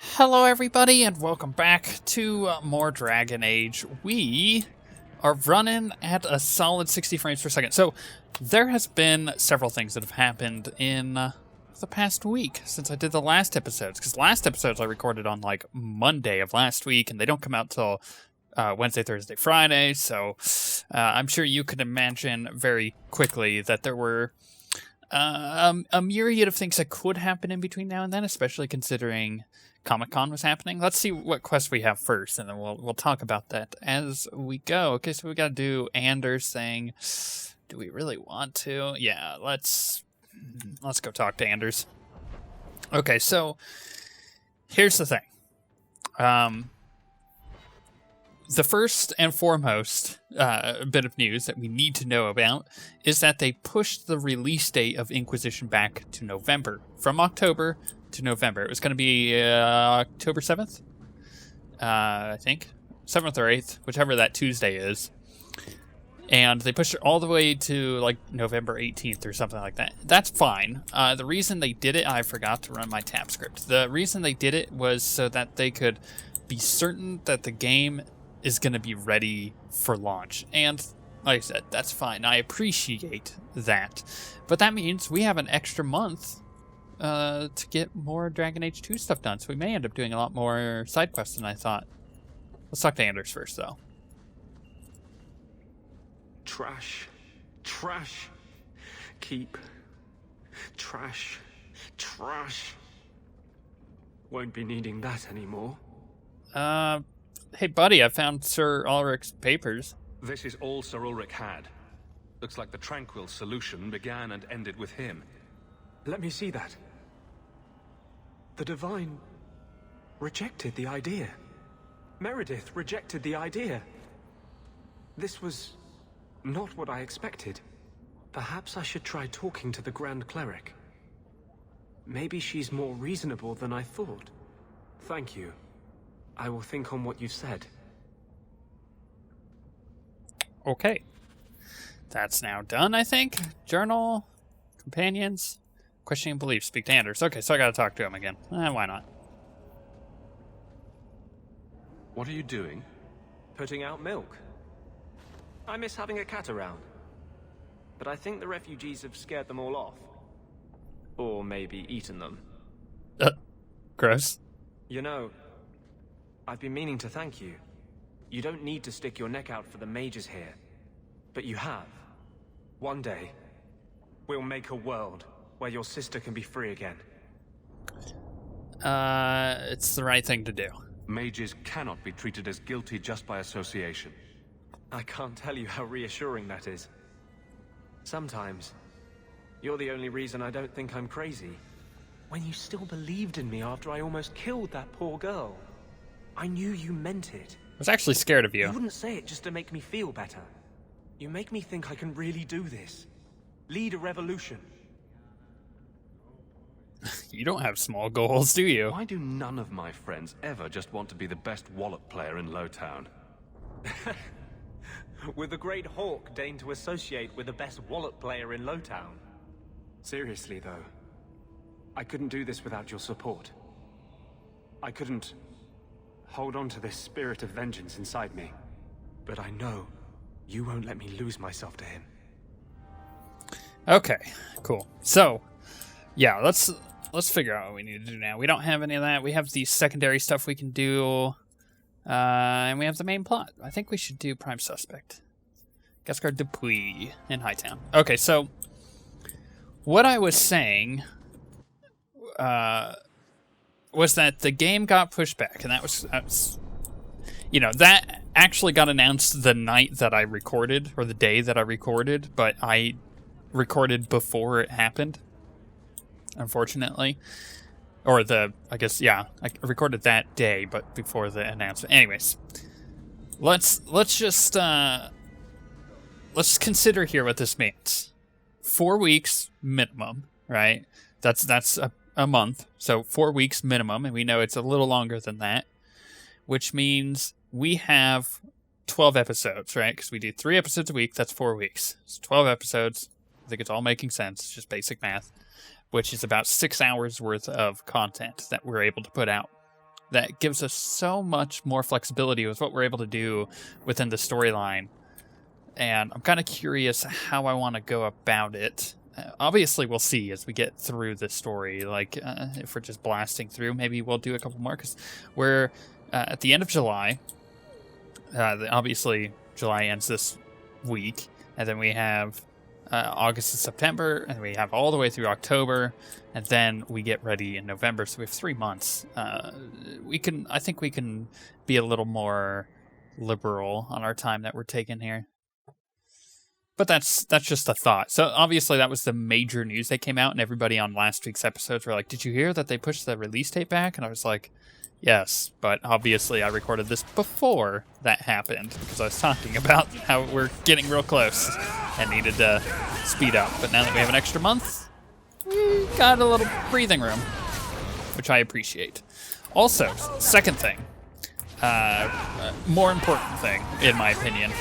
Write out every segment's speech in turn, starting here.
Hello everybody and welcome back to more Dragon Age. We are running at a solid 60 frames per second. So there has been several things that have happened in the past week since I did the last episodes. Because last episodes I recorded on like Monday of last week and they don't come out till Wednesday, Thursday, Friday. So I'm sure you could imagine very quickly that there were a myriad of things that could happen in between now and then, especially considering Comic-Con was happening. Let's see what quest we have first, and then we'll talk about that as we go. Okay, so we got to do Anders thing. Do we really want to? Yeah, let's go talk to Anders. Okay, so here's the thing. The first and foremost bit of news that we need to know about is that they pushed the release date of Inquisition back to November, from October to November. It was going to be October 7th, I think. 7th or 8th, whichever that Tuesday is. And they pushed it all the way to like November 18th or something like that. That's fine. The reason they did it, I forgot to run my tab script. The reason they did it was so that they could be certain that the game is going to be ready for launch. And like I said, that's fine. I appreciate that. But that means we have an extra month to get more Dragon Age 2 stuff done. So we may end up doing a lot more side quests than I thought. Let's talk to Anders first, though. Trash. Trash. Keep. Trash. Trash. Won't be needing that anymore. Hey, buddy, I found Sir Ulrich's papers. This is all Sir Ulrich had. Looks like the Tranquil solution began and ended with him. Let me see that. The Divine rejected the idea. Meredith rejected the idea. This was not what I expected. Perhaps I should try talking to the Grand Cleric. Maybe she's more reasonable than I thought. Thank you. I will think on what you've said. Okay. That's now done, I think. Journal. Companions. Questioning beliefs. Speak to Anders. Okay, so I gotta talk to him again. Why not? What are you doing? Putting out milk. I miss having a cat around. But I think the refugees have scared them all off. Or maybe eaten them. Gross. You know, I've been meaning to thank you. You don't need to stick your neck out for the mages here. But you have. One day, we'll make a world where your sister can be free again. It's the right thing to do. Mages cannot be treated as guilty just by association. I can't tell you how reassuring that is. Sometimes, you're the only reason I don't think I'm crazy. When you still believed in me after I almost killed that poor girl. I knew you meant it. I was actually scared of you. You wouldn't say it just to make me feel better. You make me think I can really do this. Lead a revolution. You don't have small goals, do you? Why do none of my friends ever just want to be the best wallet player in Lowtown? With the great Hawke deigned to associate with the best wallet player in Lowtown. Seriously, though, I couldn't do this without your support. I couldn't hold on to this spirit of vengeance inside me. But I know you won't let me lose myself to him. Okay, cool. So, yeah, let's figure out what we need to do now. We don't have any of that. We have the secondary stuff we can do. And we have the main plot. I think we should do Prime Suspect. Guestguard DuPuis in Hightown. Okay, so what I was saying was that the game got pushed back, and that was, you know, that actually got announced the night that I recorded, or the day that I recorded, but I recorded before it happened, unfortunately. Or I recorded that day, but before the announcement. Anyways, let's just consider here what this means. 4 weeks minimum, right? That's a month, so 4 weeks minimum, and we know it's a little longer than that, which means we have 12 episodes, right? Because we do 3 episodes a week, that's 4 weeks. It's 12 episodes, I think it's all making sense. It's just basic math, which is about 6 hours worth of content that we're able to put out. That gives us so much more flexibility with what we're able to do within the storyline. And I'm kind of curious how I want to go about it. Obviously, we'll see as we get through the story. Like, if we're just blasting through, maybe we'll do a couple more, because we're at the end of July. Obviously, July ends this week, and then we have August and September, and we have all the way through October, and then we get ready in November. So we have 3 months. I think we can be a little more liberal on our time that we're taking here. But that's just a thought. So obviously that was the major news that came out, and everybody on last week's episodes were like, "Did you hear that they pushed the release date back?" And I was like, yes, but obviously I recorded this before that happened because I was talking about how we're getting real close and needed to speed up. But now that we have an extra month, we got a little breathing room, which I appreciate. Also, second thing, more important thing, in my opinion,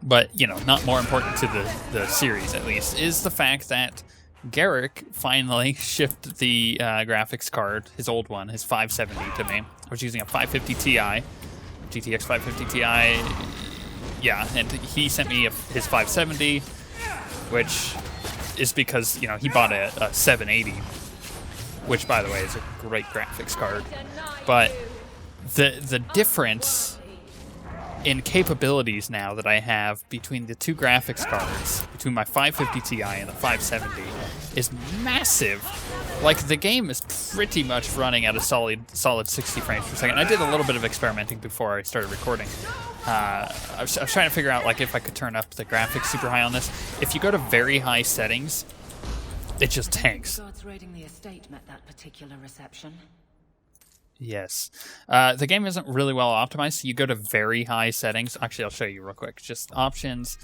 but, not more important to the series, at least, is the fact that Garrick finally shipped the graphics card, his old one, his 570 to me. I was using a 550 Ti, GTX 550 Ti, yeah, and he sent me his 570, which is because, he bought a 780, which, by the way, is a great graphics card. But the difference in capabilities now that I have between the two graphics cards, between my 550 Ti and the 570, is massive. Like, the game is pretty much running at a solid 60 frames per second. I did a little bit of experimenting before I started recording. I was trying to figure out, like, if I could turn up the graphics super high on this. If you go to very high settings, it just tanks. Raiding the estate met that particular reception. Yes. The game isn't really well optimized, so you go to very high settings. Actually, I'll show you real quick. Just options,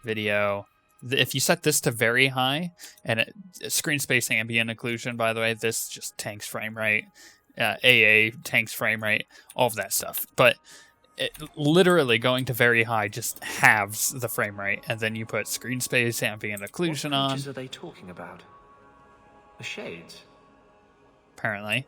video. If you set this to very high, and screen space, ambient occlusion, by the way, this just tanks frame rate. AA tanks frame rate, all of that stuff. But literally going to very high just halves the frame rate, and then you put screen space, ambient occlusion on. What creatures are they talking about? The shades? Apparently.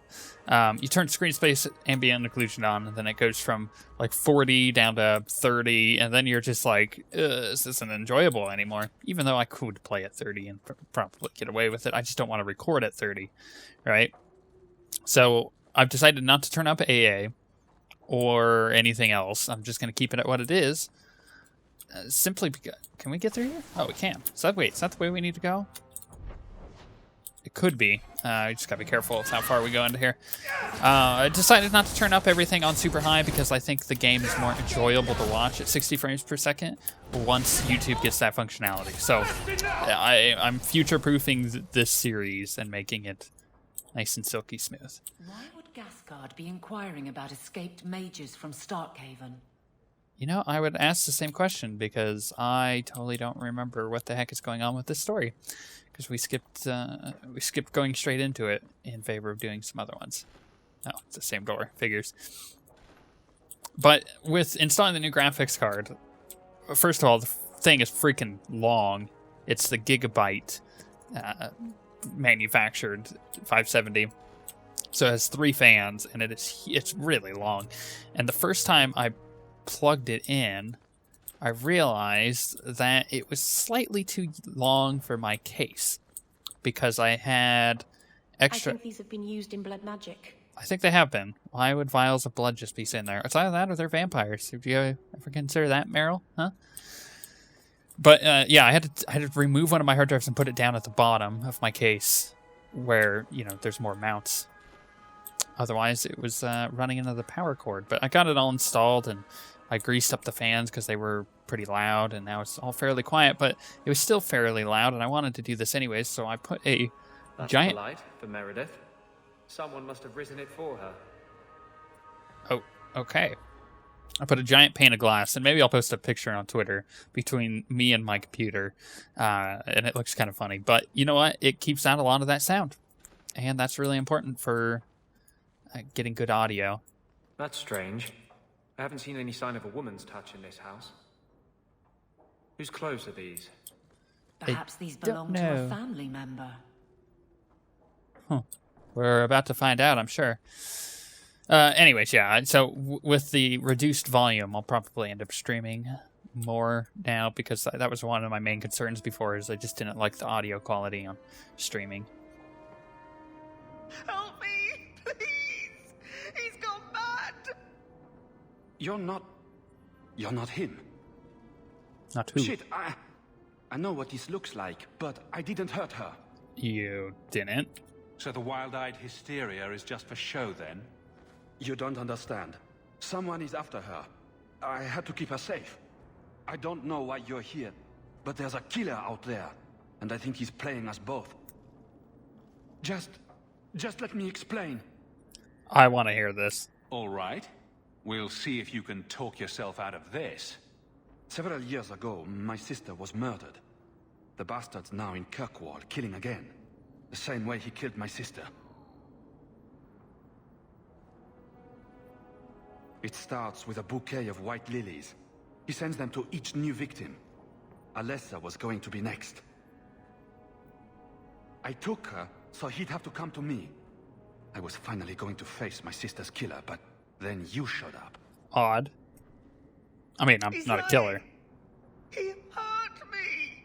You turn screen space ambient occlusion on, and then it goes from like 40 down to 30, and then you're just like, this isn't enjoyable anymore. Even though I could play at 30 and probably get away with it, I just don't want to record at 30, right? So I've decided not to turn up AA or anything else. I'm just going to keep it at what it is. Simply because... Can we get through here? Oh, we can. Is that the way we need to go? It could be. You just gotta be careful with how far we go into here. I decided not to turn up everything on super high because I think the game is more enjoyable to watch at 60 frames per second once YouTube gets that functionality. So I'm future-proofing this series and making it nice and silky smooth. Why would Gasguard be inquiring about escaped mages from Starkhaven? I would ask the same question because I totally don't remember what the heck is going on with this story. Because we skipped going straight into it in favor of doing some other ones. Oh, it's the same door. Figures. But with installing the new graphics card, first of all, the thing is freaking long. It's the Gigabyte manufactured 570. So it has 3 fans, and it's really long. And the first time I plugged it in, I realized that it was slightly too long for my case because I had extra... I think these have been used in blood magic. I think they have been. Why would vials of blood just be sitting there? It's either that or they're vampires. Did you ever consider that, Meryl? Huh? But yeah, I had to remove one of my hard drives and put it down at the bottom of my case where, there's more mounts. Otherwise, it was running into the power cord. But I got it all installed, and I greased up the fans because they were pretty loud, and now it's all fairly quiet, but it was still fairly loud, and I wanted to do this anyways, so I put a giant... That's polite for Meredith. Someone must have risen it for her. Oh, okay. I put a giant pane of glass, and maybe I'll post a picture on Twitter between me and my computer, and it looks kind of funny, but you know what? It keeps out a lot of that sound, and that's really important for getting good audio. That's strange. I haven't seen any sign of a woman's touch in this house. Whose clothes are these? Perhaps these don't belong to know. a family member. Huh. We're about to find out, I'm sure. Anyways, yeah, so with the reduced volume, I'll probably end up streaming more now because that was one of my main concerns before, is I just didn't like the audio quality on streaming. Help me, please! He's gone mad! You're not him. Not who? Shit, I know what this looks like, but I didn't hurt her. You didn't? So the wild-eyed hysteria is just for show, then? You don't understand. Someone is after her. I had to keep her safe. I don't know why you're here, but there's a killer out there, and I think he's playing us both. Just let me explain. I want to hear this. All right. We'll see if you can talk yourself out of this. Several years ago, my sister was murdered. The bastard's now in Kirkwall, killing again. The same way he killed my sister. It starts with a bouquet of white lilies. He sends them to each new victim. Alessa was going to be next. I took her, so he'd have to come to me. I was finally going to face my sister's killer, but then you showed up. Odd. I mean, I'm not a killer. He hurt me!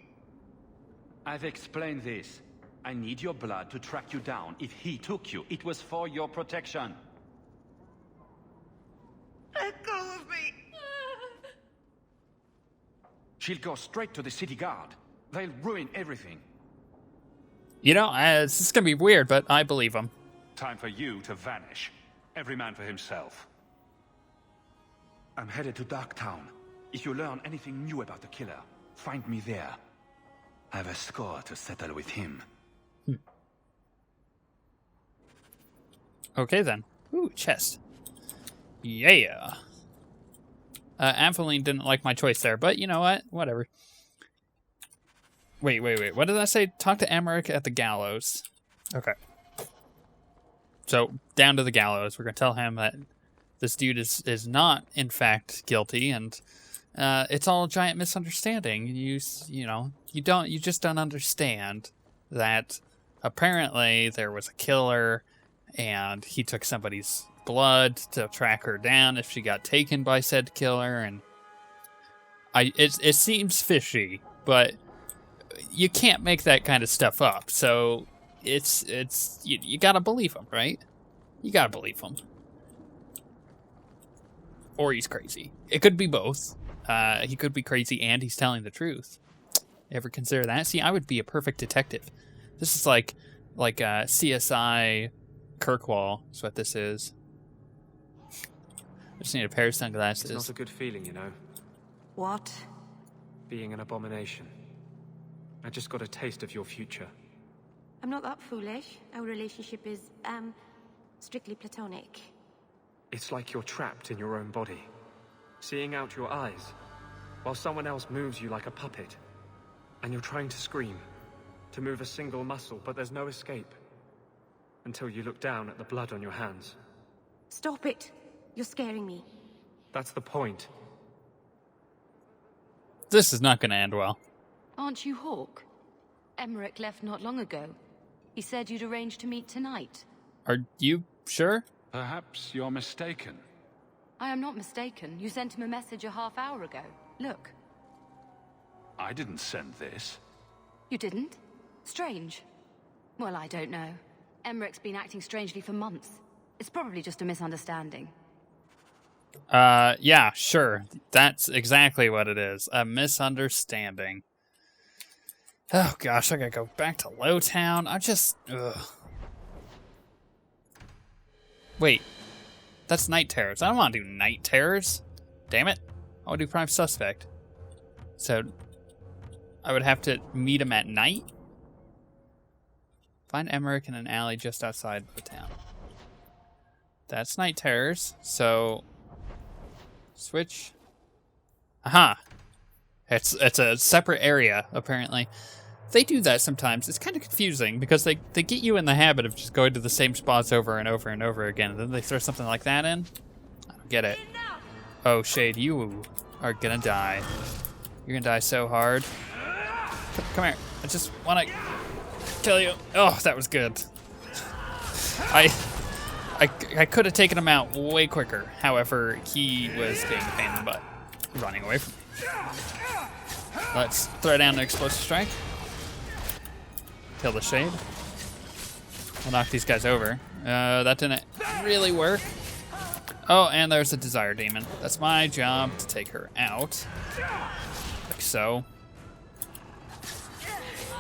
I've explained this. I need your blood to track you down. If he took you, it was for your protection. Let go of me! She'll go straight to the city guard. They'll ruin everything. You know, this is going to be weird, but I believe him. Time for you to vanish. Every man for himself. I'm headed to Darktown. If you learn anything new about the killer, find me there. I have a score to settle with him. Okay, then. Ooh, chest. Yeah. Ampheline didn't like my choice there, but you know what? Whatever. Wait. What did I say? Talk to Emmerich at the gallows. Okay. So, down to the gallows. We're going to tell him that this dude is not, in fact, guilty, and it's all a giant misunderstanding. You just don't understand that apparently there was a killer, and he took somebody's blood to track her down if she got taken by said killer, and it seems fishy, but you can't make that kind of stuff up. So you gotta believe him, right? You gotta believe him, or he's crazy. It could be both. He could be crazy and he's telling the truth. Ever consider that? See, I would be a perfect detective. This is like CSI Kirkwall is what this is. I just need a pair of sunglasses. It's not a good feeling, you know, What? being an abomination. I just got a taste of your future. I'm not that foolish. Our relationship is, strictly platonic. It's like you're trapped in your own body, seeing out your eyes, while someone else moves you like a puppet. And you're trying to scream, to move a single muscle, but there's no escape. Until you look down at the blood on your hands. Stop it! You're scaring me. That's the point. This is not going to end well. Aren't you Hawke? Emmerich left not long ago. He said you'd arranged to meet tonight. Are you sure? Perhaps you're mistaken. I am not mistaken. You sent him a message a half hour ago. Look. I didn't send this. You didn't? Strange. Well, I don't know. Emmerich's been acting strangely for months. It's probably just a misunderstanding. Yeah, sure. That's exactly what it is. A misunderstanding. Oh gosh, I gotta go back to Lowtown. Ugh. Wait. That's night terrors. I don't want to do night terrors. Damn it. I want to do prime suspect. So, I would have to meet him at night? Find Emmerich in an alley just outside the town. That's night terrors, so... Switch. Aha! It's a separate area, apparently. They do that sometimes. It's kind of confusing, because they get you in the habit of just going to the same spots over and over and over again, and then they throw something like that in? I don't get it. Oh, Shade, you are gonna die. You're gonna die so hard. Come here. I just want to kill you. Oh, that was good. I could have taken him out way quicker. However, he was being a pain in the butt, running away from me. Let's throw down an explosive strike. Kill the shade. We'll knock these guys over. That didn't really work. Oh, and there's a desire demon. That's my job to take her out. Like so.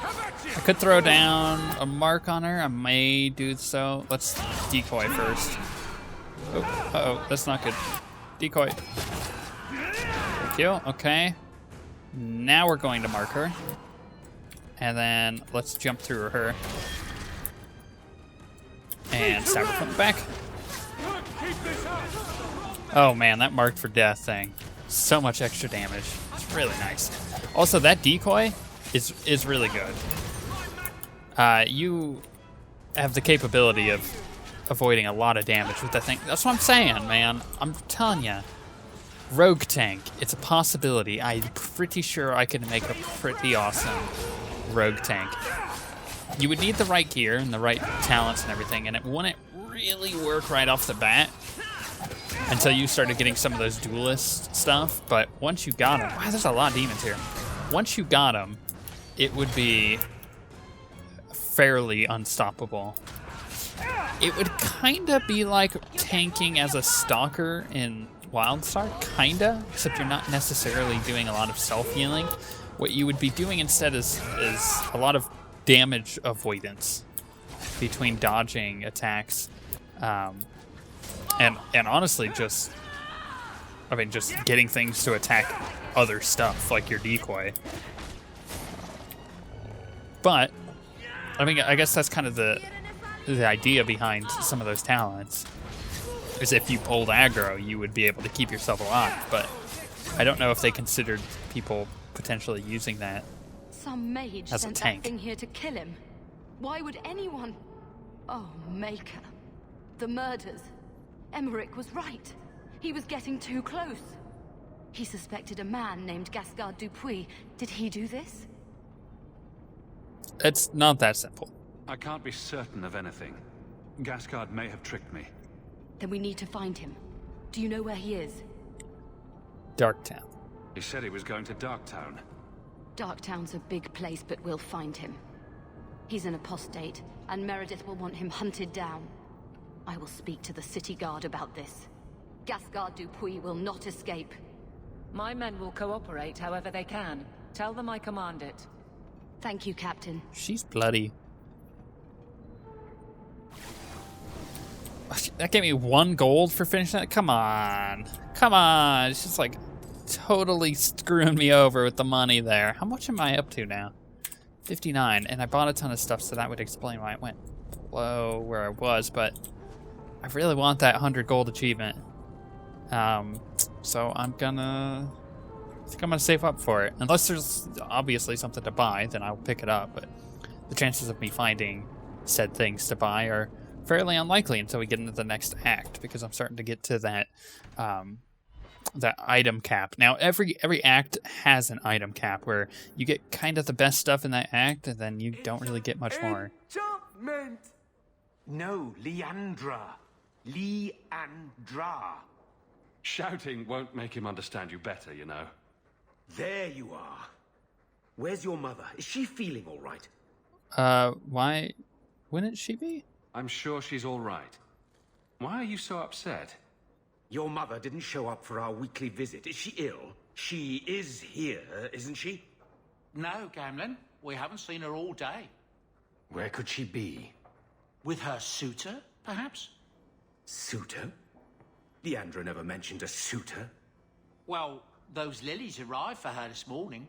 I could throw down a mark on her. I may do so. Let's decoy first. Oh, uh-oh, that's not good. Decoy. Thank you. Okay. Now we're going to mark her. And then let's jump through her. And stab her from the back. Oh man, that marked for death thing. So much extra damage. It's really nice. Also, that decoy is really good. You have the capability of avoiding a lot of damage with that thing. That's what I'm saying, man. I'm telling you. Rogue tank, it's a possibility. I'm pretty sure I can make a pretty awesome rogue tank. You would need the right gear and the right talents and everything, and it wouldn't really work right off the bat until you started getting some of those duelist stuff. But once you got them, wow, there's a lot of demons here. Once you got them, it would be fairly unstoppable. It would kind of be like tanking as a stalker in Wildstar, kinda, except you're not necessarily doing a lot of self-healing. What you would be doing instead is a lot of damage avoidance between dodging attacks, and honestly just getting things to attack other stuff like your decoy. But I mean, I guess that's kind of the idea behind some of those talents. Is if you pulled aggro, you would be able to keep yourself alive. But I don't know if they considered people potentially using that Some mage as a sent tank. that thing here to kill him. Why would anyone? Oh, Maker. The murders. Emmerich was right. He was getting too close. He suspected a man named DuPuis. Did he do this? It's not that simple. I can't be certain of anything. Gascard may have tricked me. Then we need to find him. Do you know where he is? Darktown. He said he was going to Darktown. Darktown's a big place, but we'll find him. He's an apostate, and Meredith will want him hunted down. I will speak to the city guard about this. DuPuis will not escape. My men will cooperate however they can. Tell them I command it. Thank you, Captain. She's bloody. That gave me 1 gold for finishing that? Come on. Come on. It's just like totally screwing me over with the money there. How much am I up to now? 59. And I bought a ton of stuff, so that would explain why it went below where I was. But I really want that 100 gold achievement. So I think I'm gonna save up for it. Unless there's obviously something to buy, then I'll pick it up. But the chances of me finding said things to buy are fairly unlikely until we get into the next act, because I'm starting to get to that that item cap. Now every act has an item cap where you get kind of the best stuff in that act, and then you don't really get much more. Enchantment! No, Leandra. Leandra. Shouting won't make him understand you better, you know. There you are. Where's your mother? Is she feeling all right? Why wouldn't she be? I'm sure she's all right. Why are you so upset? Your mother didn't show up for our weekly visit. Is she ill? She is here, isn't she? No, Gamlin. We haven't seen her all day. Where could she be? With her suitor, perhaps? Suitor? Leandra never mentioned a suitor. Well, those lilies arrived for her this morning.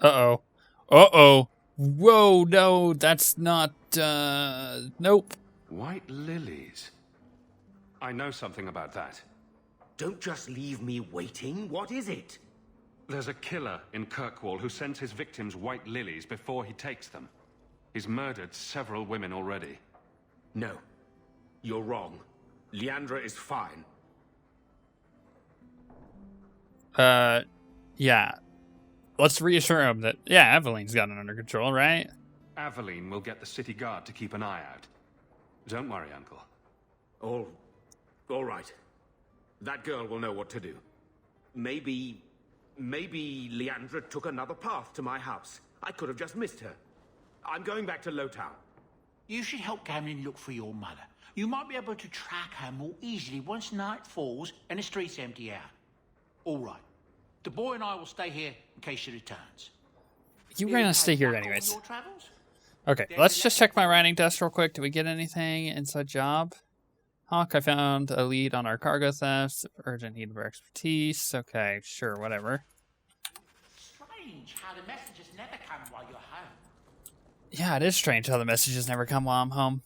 Uh-oh. Uh-oh. Whoa, no, that's not, nope. White lilies. I know something about that. Don't just leave me waiting. What is it? There's a killer in Kirkwall who sends his victims white lilies before he takes them. He's murdered several women already. No. You're wrong. Leandra is fine. Yeah. let's reassure him that, yeah, Eveline's got it under control, right? Aveline will get the city guard to keep an eye out. Don't worry, Uncle. All right. That girl will know what to do. Maybe Leandra took another path to my house. I could have just missed her. I'm going back to Lowtown. You should help Gamlin look for your mother. You might be able to track her more easily once night falls and the streets empty out. All right. The boy and I will stay here in case she returns. You were gonna stay here anyways. Okay, let's just check my writing desk real quick. Do we get anything inside job? Hawke, I found a lead on our cargo thefts. Urgent need of our expertise. Okay, sure, whatever. Strange how the messages never come while you're home. Yeah, it is strange how the messages never come while I'm home.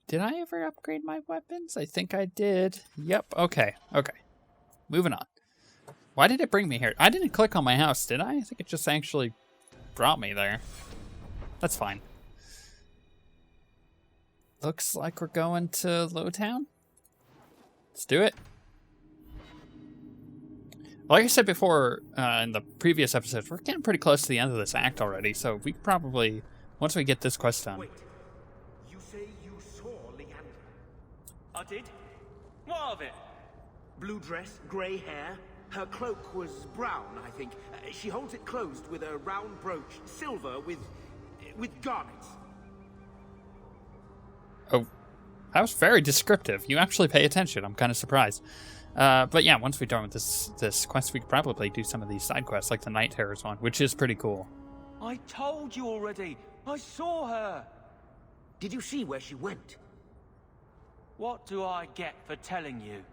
Did I ever upgrade my weapons? I think I did. Yep, okay. Moving on. Why did it bring me here? I didn't click on my house, did I? I think it just actually brought me there. That's fine. Looks like we're going to Lowtown. Let's do it. Like I said before in the previous episodes, we're getting pretty close to the end of this act already, so we probably, once we get this quest done. Wait. You say you saw Leandra? I did? What of it? Blue dress, grey hair. Her cloak was brown, I think. She holds it closed with a round brooch, silver with garnets. Oh, that was very descriptive. You actually pay attention. I'm kind of surprised. But yeah, once we're done with this quest, we could probably do some of these side quests, like the Night Terrors one, which is pretty cool. I told you already. I saw her. Did you see where she went? What do I get for telling you?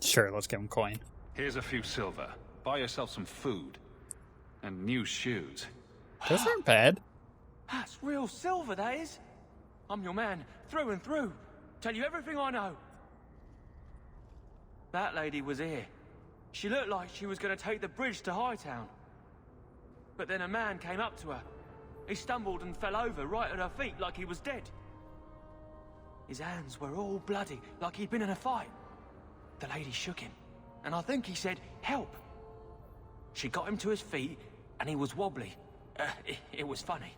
Sure, let's give him coin. Here's a few silver. Buy yourself some food. And new shoes. Those aren't bad. That's real silver, that is. I'm your man, through and through. Tell you everything I know. That lady was here. She looked like she was going to take the bridge to Hightown. But then a man came up to her. He stumbled and fell over right at her feet like he was dead. His hands were all bloody, like he'd been in a fight. The lady shook him, and I think he said, "Help." She got him to his feet, and he was wobbly. It was funny.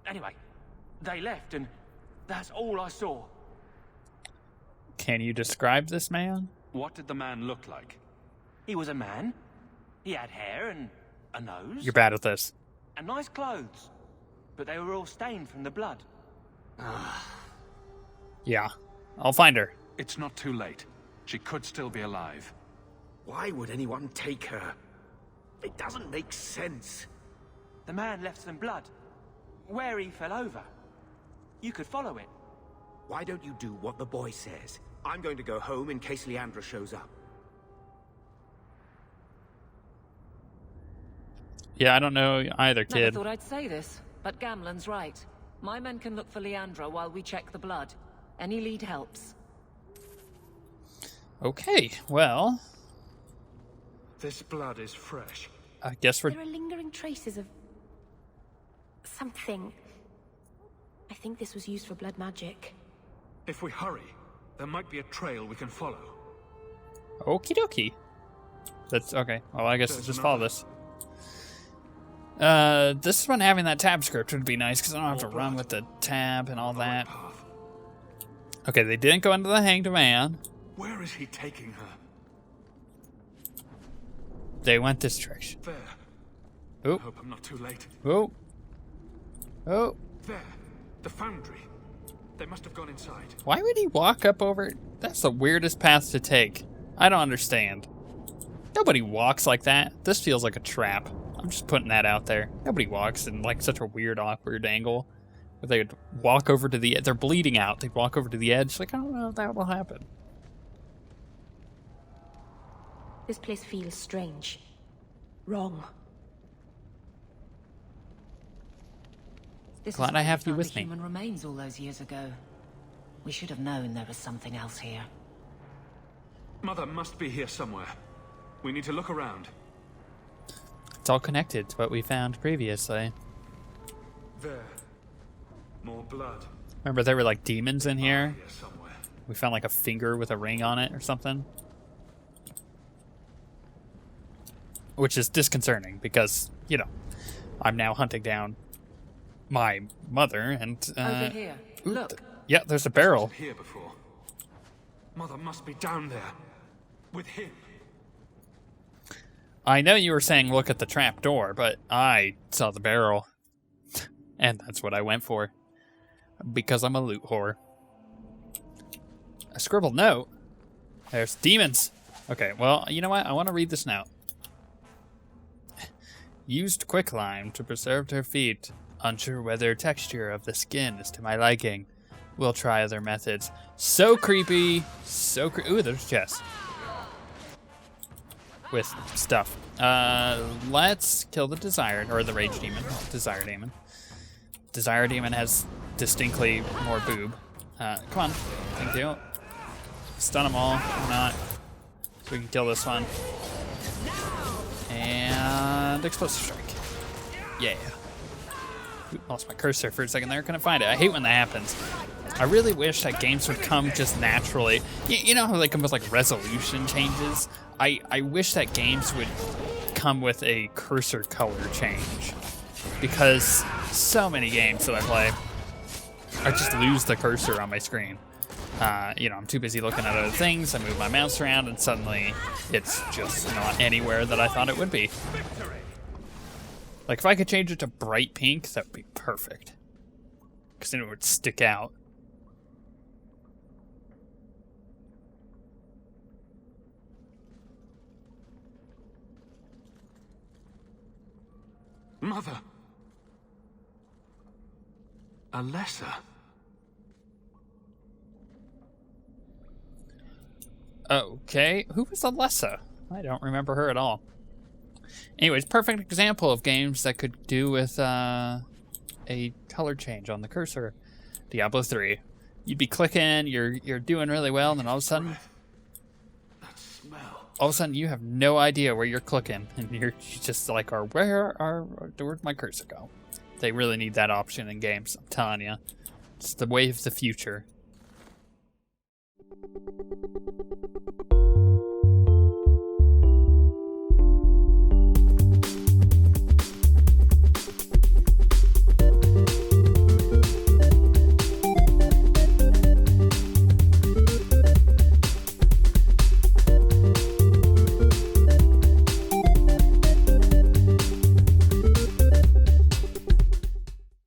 Anyway, they left, and that's all I saw. Can you describe this man? What did the man look like? He was a man. He had hair and a nose. You're bad at this. And nice clothes. But they were all stained from the blood. Yeah, I'll find her. It's not too late. She could still be alive. Why would anyone take her? It doesn't make sense. The man left some blood. Where he fell over. You could follow it. Why don't you do what the boy says? I'm going to go home in case Leandra shows up. Yeah, I don't know either, Never kid. thought I'd say this, but Gamlen's right. My men can look for Leandra while we check the blood. Any lead helps. Okay, well, This blood is fresh. I guess we're... There are lingering traces of... something. I think this was used for blood magic. If we hurry, there might be a trail we can follow. Okie dokie. That's okay. Well, I guess There's just another. follow this. This is when having that tab script would be nice, because I don't have to run with the tab and all that. Path. Okay, they didn't go into the hanged man. Where is he taking her? They went this direction. There. Oh, Hope I'm not too late. oh, oh. There. The foundry. They must have gone inside. Why would he walk up over? That's the weirdest path to take. I don't understand. Nobody walks like that. This feels like a trap. I'm just putting that out there. Nobody walks in like such a weird, awkward angle. Where they would walk over to the... They're bleeding out. They'd walk over to the edge. Like, I don't know if that will happen. This place feels strange. Wrong. This Glad is I where have we you found with the me. human remains all those years ago. We should have known there was something else here. Mother must be here somewhere. We need to look around. It's all connected to what we found previously. There. More blood. Remember there were like demons in here? Here somewhere. We found like a finger with a ring on it or something. which is disconcerting because, you know, I'm now hunting down my mother and... Over here. Look. Yeah, there's a barrel. Here before. Mother must be down there. With him. I know you were saying look at the trap door, but I saw the barrel. And that's what I went for. Because I'm a loot whore. A scribbled note? There's demons. Okay, well, you know what? I want to read this note. Used quicklime to preserve her feet. Unsure whether texture of the skin is to my liking. We'll try other methods. So creepy. So creepy. Ooh, there's a chest. With stuff. Let's kill the Desire, or the Rage Demon. Desire Demon. Desire Demon has distinctly more boob. Come on. Thank you. Stun them all. Why not? So we can kill this one. And Explosive Strike. Yeah. Ooh, lost my cursor for a second there. Couldn't find it. I hate when that happens. I really wish that games would come just naturally. You know how they come with like resolution changes? I wish that games would come with a cursor color change. Because so many games that I play, I just lose the cursor on my screen. You know, I'm too busy looking at other things, I move my mouse around, and suddenly it's just not anywhere that I thought it would be. Like, if I could change it to bright pink, that would be perfect. Because then it would stick out. Mother. Alessa. Okay, who was Alessa? I don't remember her at all. Anyways, perfect example of games that could do with a color change on the cursor. Diablo 3. You'd be clicking, you're doing really well, and then all of a sudden... All of a sudden, you have no idea where you're clicking, and you're just like, where'd my cursor go? They really need that option in games, I'm telling you. It's the way of the future.